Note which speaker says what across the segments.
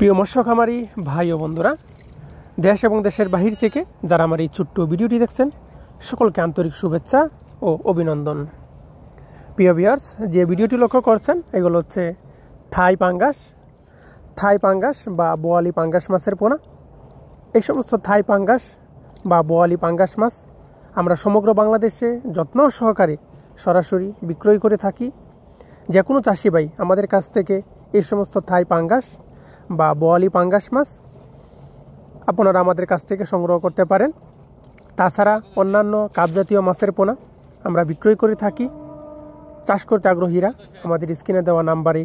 Speaker 1: প্রিয় মৎস্য খামারি ভাই ও বন্ধুরা, দেশ এবং দেশের বাহির থেকে যারা আমার এই ছোট্ট ভিডিওটি দেখছেন সকলকে আন্তরিক শুভেচ্ছা ও অভিনন্দন। প্রিয় ভিউয়ার্স, যে ভিডিওটি লক্ষ্য করছেন এগুলো হচ্ছে থাই পাঙ্গাস বা বোয়ালি পাঙ্গাস মাছের পোনা। এই সমস্ত থাই পাঙ্গাস বা বোয়ালি পাঙ্গাস মাছ আমরা সমগ্র বাংলাদেশে যত্ন সহকারে সরাসরি বিক্রয় করে থাকি। যে কোনো চাষি ভাই আমাদের কাছ থেকে এই সমস্ত থাই পাঙ্গাস বা বোয়ালি পাঙ্গাস মাছ আপনারা আমাদের কাছ থেকে সংগ্রহ করতে পারেন। তাছাড়া অন্যান্য কাপজাতীয় মাছের পোনা আমরা বিক্রয় করে থাকি। চাষ করতে আগ্রহীরা আমাদের স্ক্রিনে দেওয়া নাম্বারে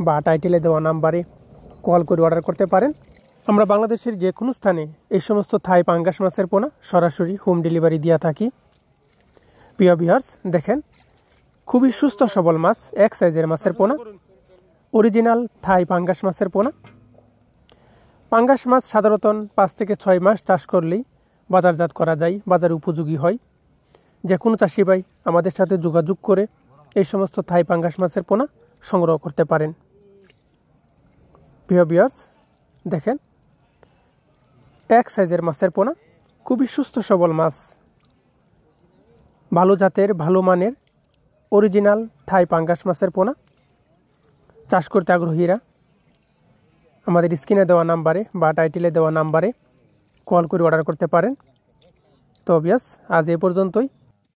Speaker 1: বা টাইটেলে দেওয়া নাম্বারে কল করে অর্ডার করতে পারেন। আমরা বাংলাদেশের যে কোনো স্থানে এই সমস্ত থাই পাঙ্গাস মাছের পোনা সরাসরি হোম ডেলিভারি দিয়ে থাকি। প্রিয় ভিউয়ার্স, দেখেন খুবই সুস্থ সবল মাছ, এক সাইজের মাছের পোনা, অরিজিনাল থাই পাঙ্গাস মাছের পোনা। পাঙ্গাস মাছ সাধারণত 5 থেকে 6 মাস চাষ করলেই বাজারজাত করা যায়, বাজার উপযোগী হয়। যে কোনো চাষি ভাই আমাদের সাথে যোগাযোগ করে এই সমস্ত থাই পাঙ্গাস মাছের পোনা সংগ্রহ করতে পারেন। প্রিয় ভিউয়ার্স, দেখেন এক সাইজের মাছের পোনা, খুবই সুস্থ সবল মাছ, ভালো জাতের ভালো মানের অরিজিনাল থাই পাঙ্গাস মাছের পোনা। চাষ করতে আগ্রহীরা আমাদের স্ক্রিনে দেওয়া নাম্বারে বা টাইটেলে দেওয়া নাম্বারে কল করে অর্ডার করতে পারেন। তো ভিউয়ার্স, আজ এ পর্যন্তই।